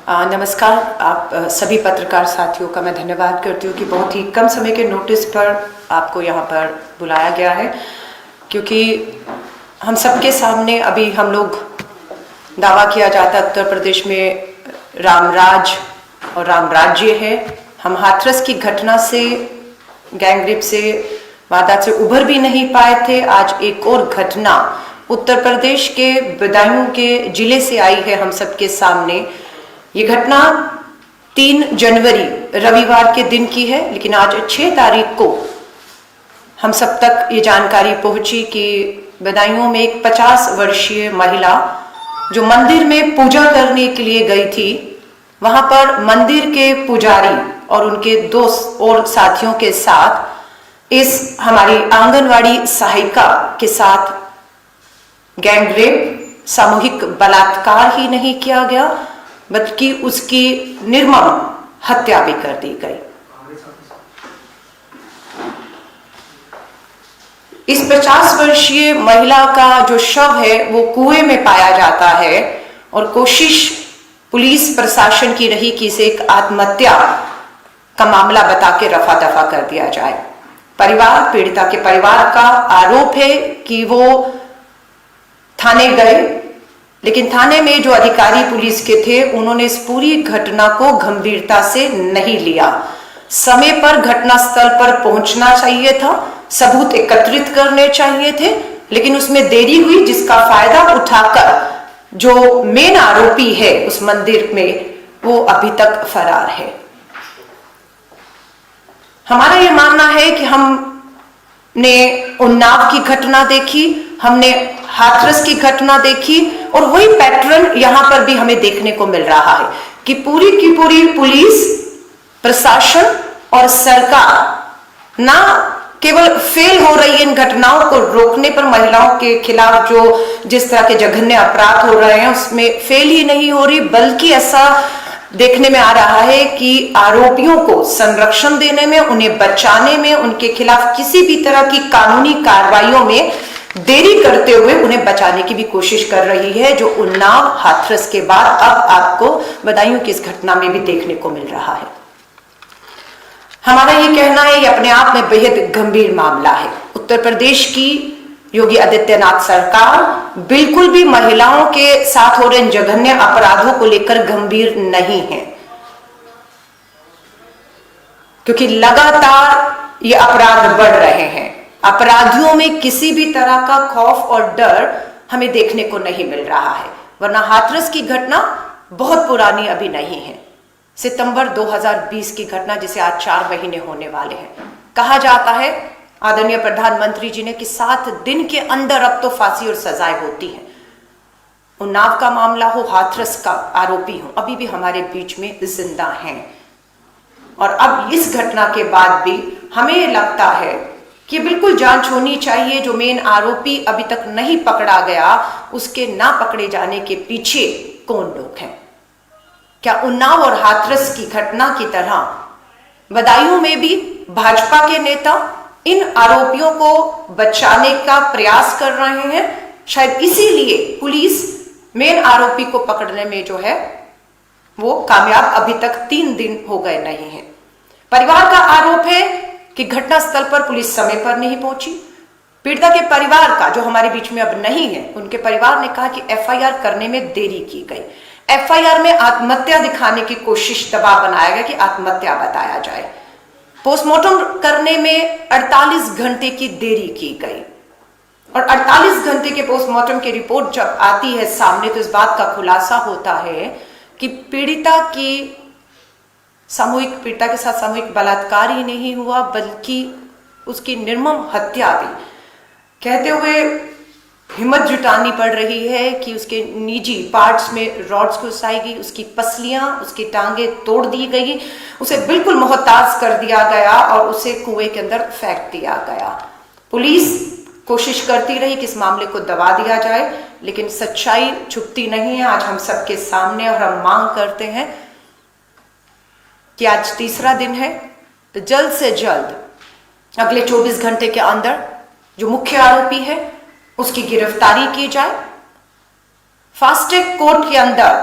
नमस्कार। आप सभी पत्रकार साथियों का मैं धन्यवाद करती हूँ कि बहुत ही कम समय के नोटिस पर आपको यहाँ पर बुलाया गया है, क्योंकि हम सबके सामने अभी हम लोग दावा किया जाता है उत्तर प्रदेश में रामराज और राम राज्य है। हम हाथरस की घटना से, गैंगरेप से, वारदात से उभर भी नहीं पाए थे। आज एक और घटना उत्तर प्रदेश के बदायूं के जिले से आई है हम सबके सामने। ये घटना 3 जनवरी रविवार के दिन की है, लेकिन आज 6 तारीख को हम सब तक ये जानकारी पहुंची कि बदायूं में एक 50 वर्षीय महिला जो मंदिर में पूजा करने के लिए गई थी, वहां पर मंदिर के पुजारी और उनके दोस्त और साथियों के साथ इस हमारी आंगनवाड़ी सहायिका के साथ गैंगरेप, सामूहिक बलात्कार ही नहीं किया गया बल्कि उसकी निर्मम हत्या भी कर दी गई। इस 50 वर्षीय महिला का जो शव है वो कुएं में पाया जाता है और कोशिश पुलिस प्रशासन की रही कि इसे एक आत्महत्या का मामला बता के रफा दफा कर दिया जाए। पीड़िता के परिवार का आरोप है कि वो थाने गए, लेकिन थाने में जो अधिकारी पुलिस के थे उन्होंने इस पूरी घटना को गंभीरता से नहीं लिया। समय पर घटनास्थल पर पहुंचना चाहिए था, सबूत एकत्रित करने चाहिए थे, लेकिन उसमें देरी हुई, जिसका फायदा उठाकर जो मेन आरोपी है उस मंदिर में वो अभी तक फरार है। हमारा ये मानना है कि हमने उन्नाव की घटना देखी, हमने हाथरस की घटना देखी और वही पैटर्न यहां पर भी हमें देखने को मिल रहा है कि पूरी की पूरी पुलिस प्रशासन और सरकार ना केवल फेल हो रही है इन घटनाओं को रोकने पर, महिलाओं के खिलाफ जो जिस तरह के जघन्य अपराध हो रहे हैं उसमें फेल ही नहीं हो रही, बल्कि ऐसा देखने में आ रहा है कि आरोपियों को संरक्षण देने में, उन्हें बचाने में, उनके खिलाफ किसी भी तरह की कानूनी कार्रवाइयों में देरी करते हुए उन्हें बचाने की भी कोशिश कर रही है, जो उन्नाव हाथरस के बाद अब आपको बदायूं की इस घटना में भी देखने को मिल रहा है। हमारा ये कहना है ये अपने आप में बेहद गंभीर मामला है। उत्तर प्रदेश की योगी आदित्यनाथ सरकार बिल्कुल भी महिलाओं के साथ हो रहे जघन्य अपराधों को लेकर गंभीर नहीं है, क्योंकि लगातार ये अपराध बढ़ रहे हैं। अपराधियों में किसी भी तरह का खौफ और डर हमें देखने को नहीं मिल रहा है, वरना हाथरस की घटना बहुत पुरानी अभी नहीं है। सितंबर 2020 की घटना, जिसे आज 4 महीने होने वाले हैं। कहा जाता है आदरणीय प्रधानमंत्री जी ने कि 7 दिन के अंदर अब तो फांसी और सजाएं होती है। उन्नाव का मामला हो, हाथरस का आरोपी हो, अभी भी हमारे बीच में जिंदा हैं। और अब इस घटना के बाद भी हमें लगता है कि बिल्कुल जांच होनी चाहिए। जो मेन आरोपी अभी तक नहीं पकड़ा गया, उसके ना पकड़े जाने के पीछे कौन लोग हैं? क्या उन्नाव और हाथरस की घटना की तरह बदायूं में भी भाजपा के नेता इन आरोपियों को बचाने का प्रयास कर रहे हैं? शायद इसीलिए पुलिस मेन आरोपी को पकड़ने में जो है वो कामयाब अभी तक 3 दिन हो गए नहीं है। परिवार का आरोप है कि घटनास्थल पर पुलिस समय पर नहीं पहुंची। पीड़िता के परिवार का, जो हमारे बीच में अब नहीं है, उनके परिवार ने कहा कि एफआईआर करने में देरी की गई। एफआईआर में आत्महत्या दिखाने की कोशिश, दबाव बनाया गया कि आत्महत्या बताया जाए। पोस्टमार्टम करने में 48 घंटे की देरी की गई और 48 घंटे के पोस्टमार्टम की रिपोर्ट जब आती है सामने तो इस बात का खुलासा होता है कि पीड़िता के साथ सामूहिक बलात्कार ही नहीं हुआ, बल्कि उसकी निर्मम हत्या भी। कहते हुए हिम्मत जुटानी पड़ रही है कि उसके निजी पार्ट्स में रॉड्स घुसाई गई, उसकी पसलियां, उसकी टांगे तोड़ दी गई, उसे बिल्कुल मोहताज कर दिया गया और उसे कुएं के अंदर फेंक दिया गया। पुलिस कोशिश करती रही कि इस मामले को दबा दिया जाए, लेकिन सच्चाई छुपती नहीं है आज हम सबके सामने। और हम मांग करते हैं कि आज 3रा दिन है, तो जल्द से जल्द अगले 24 घंटे के अंदर जो मुख्य आरोपी है उसकी गिरफ्तारी की जाए। फास्ट ट्रैक कोर्ट के अंदर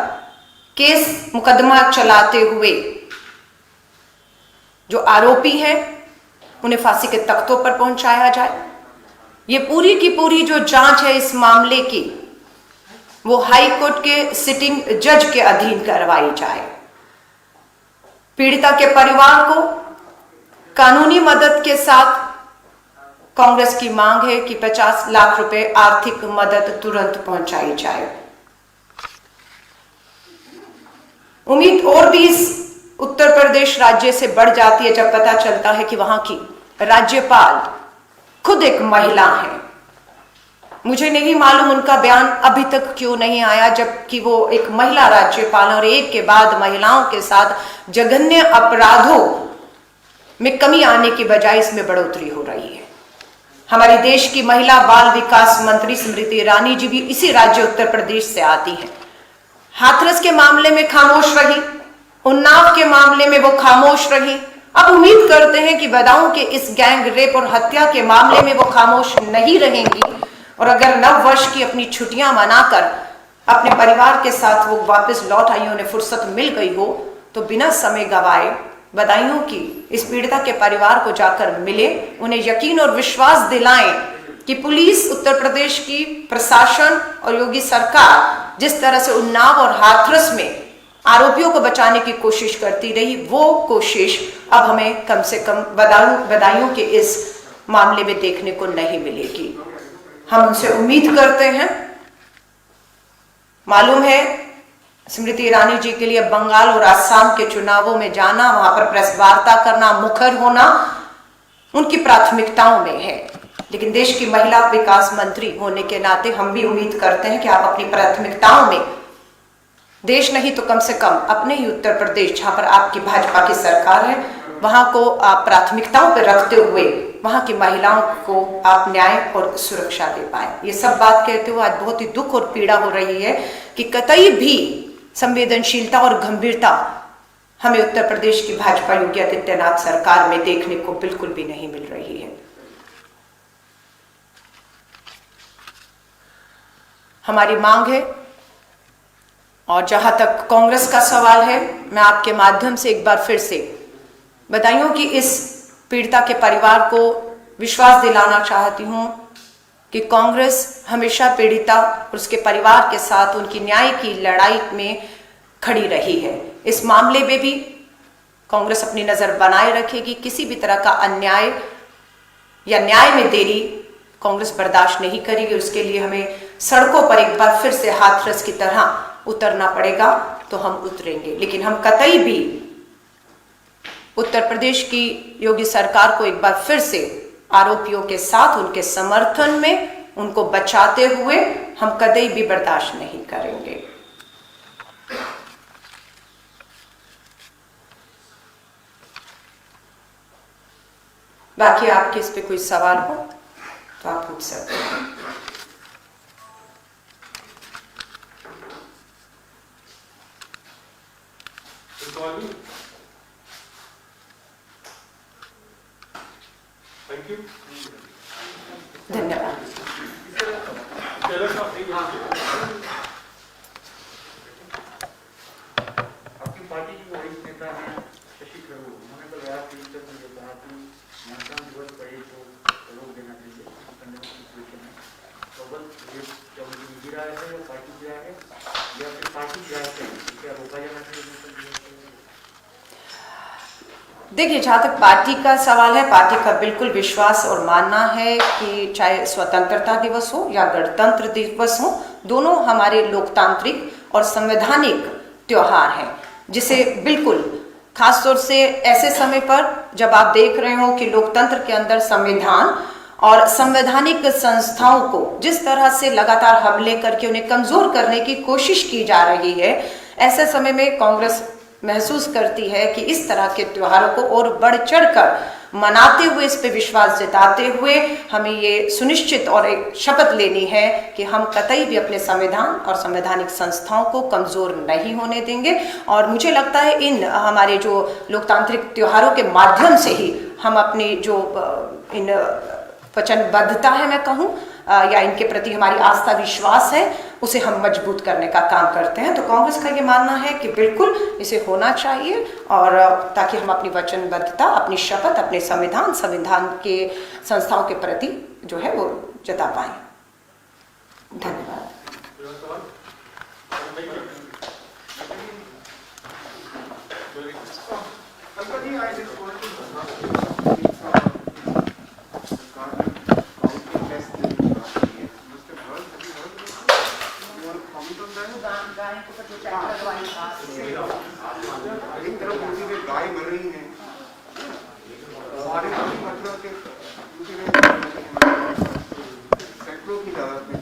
केस मुकदमा चलाते हुए जो आरोपी हैं उन्हें फांसी के तख्तों पर पहुंचाया जाए। ये पूरी की पूरी जो जांच है इस मामले की वो हाई कोर्ट के सिटिंग जज के अधीन करवाई जाए। पीड़िता के परिवार को कानूनी मदद के साथ कांग्रेस की मांग है कि 50 लाख रुपए आर्थिक मदद तुरंत पहुंचाई जाए। उम्मीद और भी इस उत्तर प्रदेश राज्य से बढ़ जाती है जब पता चलता है कि वहां की राज्यपाल खुद एक महिला है। मुझे नहीं मालूम उनका बयान अभी तक क्यों नहीं आया, जबकि वो एक महिला राज्यपाल और एक के बाद महिलाओं के साथ जघन्य अपराधों में कमी आने की बजाय इसमें बढ़ोतरी हो रही है। हमारे देश की महिला बाल विकास मंत्री स्मृति ईरानी जी भी इसी राज्य उत्तर प्रदेश से आती हैं। हाथरस के मामले में खामोश रही, उन्नाव के मामले में वो खामोश रही। अब उम्मीद करते हैं कि बदाऊं के इस गैंग रेप और हत्या के मामले में वो खामोश नहीं रहेंगी और अगर नव वर्ष की अपनी छुट्टियां मनाकर अपने परिवार के साथ वो वापस लौट आई, उन्हें फुर्सत मिल गई हो तो बिना समय गवाए बदायूं की इस पीड़िता के परिवार को जाकर मिले, उन्हें यकीन और विश्वास दिलाएं कि पुलिस, उत्तर प्रदेश की प्रशासन और योगी सरकार जिस तरह से उन्नाव और हाथरस में आरोपियों को बचाने की कोशिश करती रही, वो कोशिश अब हमें कम से कम बदायूं के इस मामले में देखने को नहीं मिलेगी। हम उनसे उम्मीद करते हैं। मालूम है स्मृति ईरानी जी के लिए बंगाल और असम के चुनावों में जाना, वहां पर प्रेस वार्ता करना, मुखर होना उनकी प्राथमिकताओं में है, लेकिन देश की महिला विकास मंत्री होने के नाते हम भी उम्मीद करते हैं कि आप अपनी प्राथमिकताओं में देश नहीं तो कम से कम अपने ही उत्तर प्रदेश जहां पर आपकी भाजपा की सरकार है वहां को आप प्राथमिकताओं पर रखते हुए वहां की महिलाओं को आप न्याय और सुरक्षा दे पाए। ये सब बात कहते हुए आज बहुत ही दुख और पीड़ा हो रही है कि कतई भी संवेदनशीलता और गंभीरता हमें उत्तर प्रदेश की भाजपा योगी आदित्यनाथ सरकार में देखने को बिल्कुल भी नहीं मिल रही है। हमारी मांग है, और जहां तक कांग्रेस का सवाल है, मैं आपके माध्यम से एक बार फिर से बदायूं कि इस पीड़िता के परिवार को विश्वास दिलाना चाहती हूं कि कांग्रेस हमेशा पीड़िता और उसके परिवार के साथ उनकी न्याय की लड़ाई में खड़ी रही है। इस मामले में भी कांग्रेस अपनी नजर बनाए रखेगी। किसी भी तरह का अन्याय या न्याय में देरी कांग्रेस बर्दाश्त नहीं करेगी। उसके लिए हमें सड़कों पर एक बार फिर से हाथरस की तरह उतरना पड़ेगा तो हम उतरेंगे, लेकिन हम कतई भी उत्तर प्रदेश की योगी सरकार को एक बार फिर से आरोपियों के साथ उनके समर्थन में उनको बचाते हुए हम कतई भी बर्दाश्त नहीं करेंगे। बाकी आपके इस पे कोई सवाल हो तो आप पूछ सकते हैं। थैंक यू, धन्यवाद। आपकी पार्टी की वरिष्ठ नेता हैं शशि थरूर, उन्होंने कल रात ट्विटर में ये कहा कि मतदान दिवस परेड को रोक देना चाहिए सिचुएशन में। तो बस ये चौधरी की राय है या पार्टी की राय है या फिर पार्टी की राय है, क्या रोका जाना चाहिए? देखिए, जहाँ तक पार्टी का सवाल है, पार्टी का बिल्कुल विश्वास और मानना है कि चाहे स्वतंत्रता दिवस हो या गणतंत्र दिवस हो, दोनों हमारे लोकतांत्रिक और संवैधानिक त्योहार हैं, जिसे बिल्कुल खासतौर से ऐसे समय पर जब आप देख रहे हो कि लोकतंत्र के अंदर संविधान और संवैधानिक संस्थाओं को जिस तरह से लगातार हमले करके उन्हें कमजोर करने की कोशिश की जा रही है, ऐसे समय में कांग्रेस महसूस करती है कि इस तरह के त्योहारों को और बढ़ चढ़कर मनाते हुए, इस पे विश्वास जताते हुए हमें ये सुनिश्चित और एक शपथ लेनी है कि हम कतई भी अपने संविधान और संवैधानिक संस्थाओं को कमजोर नहीं होने देंगे। और मुझे लगता है इन हमारे जो लोकतांत्रिक त्योहारों के माध्यम से ही हम अपनी जो इन वचनबद्धता है, मैं कहूँ, या इनके प्रति हमारी आस्था विश्वास है उसे हम मजबूत करने का काम करते हैं। तो कांग्रेस का ये मानना है कि बिल्कुल इसे होना चाहिए, और ताकि हम अपनी वचनबद्धता, अपनी शपथ, अपने संविधान के संस्थाओं के प्रति जो है वो जता पाए। धन्यवाद। एक तरफ यूपी में गाय मर रही है, सारे मतलब के यूपी में सैकड़ों की तादाद में